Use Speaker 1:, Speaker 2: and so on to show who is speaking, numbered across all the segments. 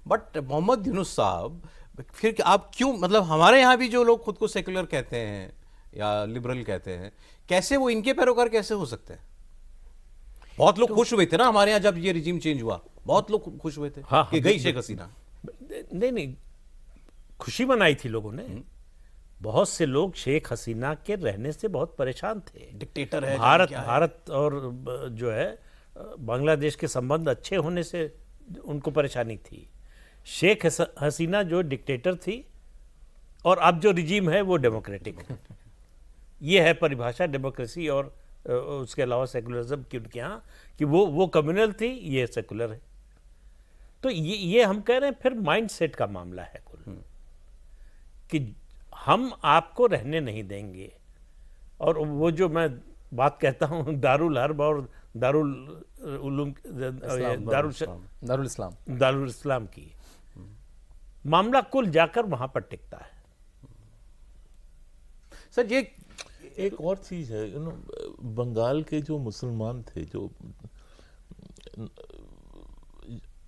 Speaker 1: But Mohammad Yunus साहब, फिर आप क्यों, मतलब हमारे यहाँ भी जो लोग खुद को सेकुलर कहते हैं या लिबरल कहते हैं, कैसे वो इनके पैरोकार कैसे हो सकते हैं? बहुत लोग
Speaker 2: तो
Speaker 1: खुश हुए थे ना हमारे यहाँ जब ये रिजीम चेंज हुआ, बहुत लोग खुश हुए थे
Speaker 2: हाँ हाँ,
Speaker 1: कि गई शेख हसीना।
Speaker 2: नहीं नहीं, खुशी मनाई थी लोगों ने। बहुत से लोग शेख हसीना के रहने से बहुत परेशान थे।
Speaker 1: डिक्टेटर है, जाने
Speaker 2: भारत
Speaker 1: क्या है।
Speaker 2: भारत और जो है बांग्लादेश के संबंध अच्छे होने से उनको परेशानी थी। शेख हसीना जो डिक्टेटर थी और अब जो रिजीम है वो डेमोक्रेटिक है। ये है परिभाषा डेमोक्रेसी और उसके अलावा सेकुलरिज्म की उनके यहाँ, कि वो कम्युनल थी, ये सेकुलर है। तो ये हम कह रहे हैं फिर माइंड सेट का मामला है कुल, कि हम आपको रहने नहीं देंगे। और वो जो मैं बात कहता हूँ दारुल हर्ब और दारुल उलूम,
Speaker 3: दारुल इस्लाम,
Speaker 2: दारुल इस्लाम की, मामला कुल जाकर वहां पर टिकता है।
Speaker 1: सर ये
Speaker 4: एक और चीज है, बंगाल के जो मुसलमान थे, जो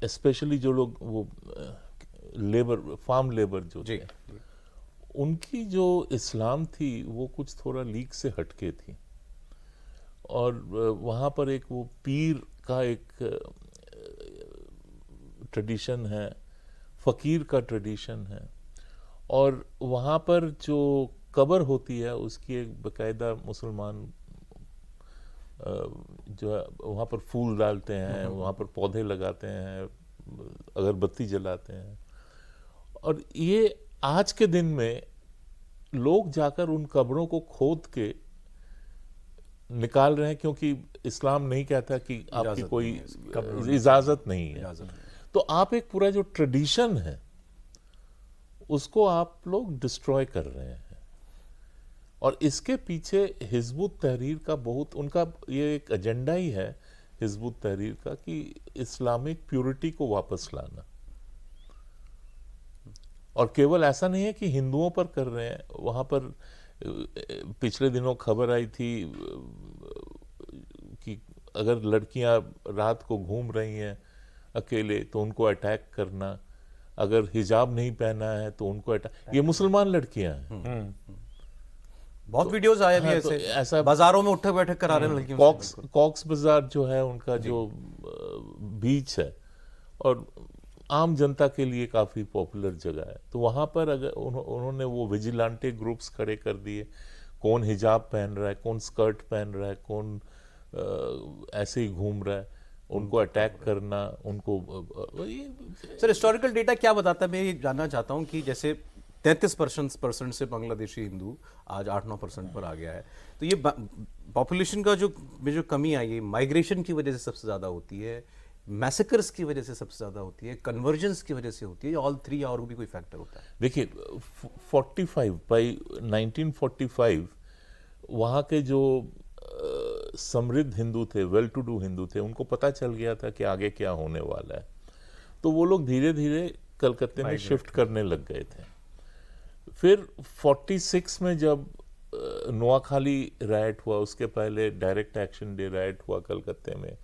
Speaker 4: स्पेशली जो लोग वो लेबर, फार्म लेबर जो थे, उनकी जो इस्लाम थी वो कुछ थोड़ा लीग से हटके थी। और वहाँ पर एक वो पीर का एक ट्रेडिशन है, फ़कीर का ट्रेडिशन है, और वहाँ पर जो कब्र होती है उसकी एक बाकायदा मुसलमान जो है वहाँ पर फूल डालते हैं, वहाँ पर पौधे लगाते हैं, अगरबत्ती जलाते हैं। और ये आज के दिन में लोग जाकर उन कब्रों को खोद के निकाल रहे हैं, क्योंकि इस्लाम नहीं कहता कि आपकी कोई इजाज़त नहीं है। तो आप एक पूरा जो ट्रेडिशन है उसको आप लोग डिस्ट्रॉय कर रहे हैं। और इसके पीछे हिजबुत तहरीर का बहुत, उनका ये एक एजेंडा ही है हिजबुत तहरीर का, कि इस्लामिक प्योरिटी को वापस लाना। और केवल ऐसा नहीं है कि हिंदुओं पर कर रहे हैं, वहाँ पर पिछले दिनों खबर आई थी कि अगर लड़कियां रात को घूम रही हैं अकेले तो उनको अटैक करना, अगर हिजाब नहीं पहना है तो उनको अटैक। ये मुसलमान लड़कियां हैं।
Speaker 1: बहुत वीडियोस आए भी
Speaker 4: तो
Speaker 1: ऐसे बाजारों में उठक बैठक करा रहे हैं लड़कियों से।
Speaker 4: कॉक्स बाजार जो है उनका जो बीच है और आम जनता के लिए काफ़ी पॉपुलर जगह है, तो वहाँ पर अगर उन्होंने वो विजिलेंटे ग्रुप्स खड़े कर दिए, कौन हिजाब पहन रहा है, कौन स्कर्ट पहन रहा है, कौन ऐसे ही घूम रहा है, उनको अटैक करना, उनको
Speaker 1: सर हिस्टोरिकल डेटा क्या बताता है? मैं ये जानना चाहता हूँ कि जैसे 33% से बांग्लादेशी हिंदू आज 8-9% पर आ गया है, तो ये पॉपुलेशन का जो कमी आई है माइग्रेशन की वजह से सबसे ज़्यादा होती है, मैसेकर्स की वजह से सबसे ज़्यादा होती है, कन्वर्जेंस की वजह से होती है, ऑल थ्री, या और भी कोई फैक्टर होता है?
Speaker 4: देखिए 1945 वहाँ के जो समृद्ध हिंदू थे, वेल टू डू हिंदू थे, उनको पता चल गया था कि आगे क्या होने वाला है, तो वो लोग धीरे धीरे कलकत्ते में शिफ्ट करने लग गए थे। फिर 46 में जब नोआखाली राइट हुआ, उसके पहले डायरेक्ट एक्शन डे राइट हुआ कलकत्ते में,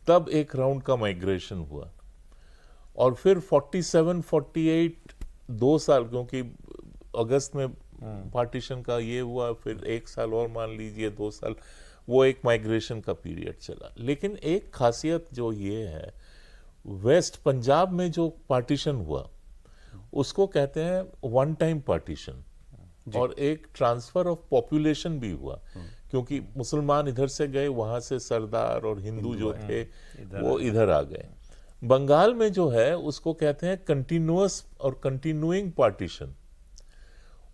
Speaker 4: तब एक राउंड का माइग्रेशन हुआ। और फिर 47-48 2 साल, क्योंकि अगस्त में पार्टीशन का ये हुआ, फिर 1 साल और मान लीजिए 2 साल, वो एक माइग्रेशन का पीरियड चला। लेकिन एक खासियत जो ये है, वेस्ट पंजाब में जो पार्टीशन हुआ उसको कहते हैं वन टाइम पार्टीशन, और एक ट्रांसफर ऑफ पॉपुलेशन भी हुआ, क्योंकि मुसलमान इधर से गए, वहां से सरदार और हिंदू जो थे वो इधर आ गए। बंगाल में जो है उसको कहते हैं कंटिन्यूअस और कंटिन्यूइंग पार्टीशन।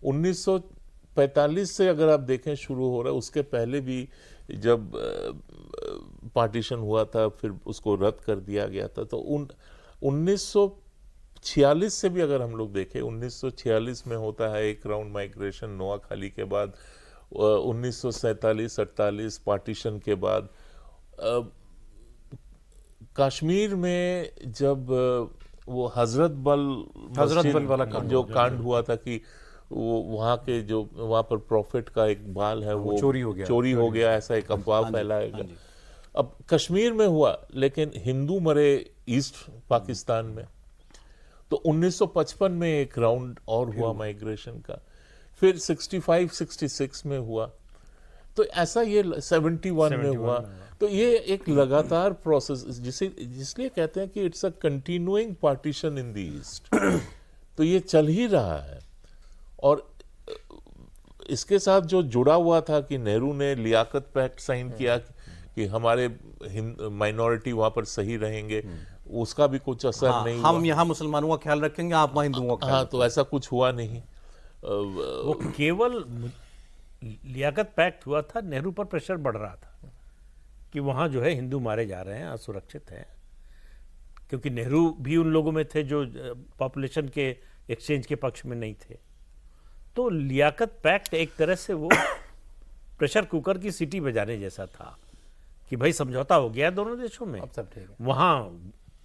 Speaker 4: 1945 से अगर आप देखें शुरू हो रहा है, उसके पहले भी जब पार्टीशन हुआ था फिर उसको रद्द कर दिया गया था। तो 1946 से भी अगर हम लोग देखें, 1946 में होता है एक राउंड माइग्रेशन नोआखाली के बाद, 1947-48 पार्टीशन के बाद। कश्मीर में जब वो हजरत बल वाला जो कांड हुआ था कि वो वहाँ के जो वहाँ पर प्रॉफिट का एक बाल है वो चोरी हो गया, ऐसा एक अफवाह फैलाएगा। अब कश्मीर में हुआ, लेकिन हिंदू मरे ईस्ट पाकिस्तान में। तो 1955 में एक राउंड और हुआ माइग्रेशन का, फिर 65-66 में हुआ, तो ऐसा ये 71 में हुआ। तो ये एक लगातार प्रोसेस, जिसलिए कहते हैं कि it's a continuing partition in the east. तो ये चल ही रहा है। और इसके साथ जो जुड़ा हुआ था कि नेहरू ने लियाकत पैक्ट साइन किया कि हमारे माइनॉरिटी वहां पर सही रहेंगे, उसका भी कुछ असर नहीं
Speaker 1: हम
Speaker 4: हुआ।
Speaker 1: यहाँ मुसलमानों का ख्याल रखेंगे, आप वहाँ हिंदुओं का ख्याल
Speaker 4: हाँ, तो ऐसा कुछ हुआ नहीं।
Speaker 2: वो केवल लियाकत पैक्ट हुआ था, नेहरू पर प्रेशर बढ़ रहा था कि वहाँ जो है हिंदू मारे जा रहे हैं, असुरक्षित हैं, क्योंकि नेहरू भी उन लोगों में थे जो पॉपुलेशन के एक्सचेंज के पक्ष में नहीं थे। तो लियाकत पैक्ट एक तरह से वो प्रेशर कुकर की सीटी बजाने जैसा था कि भाई समझौता हो गया दोनों देशों में,
Speaker 3: अब सब ठीक है।
Speaker 2: वहाँ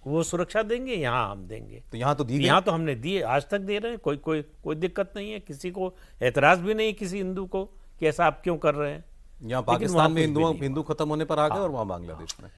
Speaker 2: वो सुरक्षा देंगे, यहाँ हम देंगे।
Speaker 1: तो यहाँ तो दी गई।
Speaker 2: यहाँ तो हमने दिए, आज तक दे रहे हैं, कोई दिक्कत नहीं है, किसी को एतराज भी नहीं है किसी हिंदू को कि ऐसा आप क्यों कर रहे हैं।
Speaker 1: यहाँ
Speaker 2: वहाँ
Speaker 1: पाकिस्तान में
Speaker 2: कुछ भी नहीं
Speaker 1: हिंदू खत्म होने पर आ गए और वहाँ बांग्लादेश में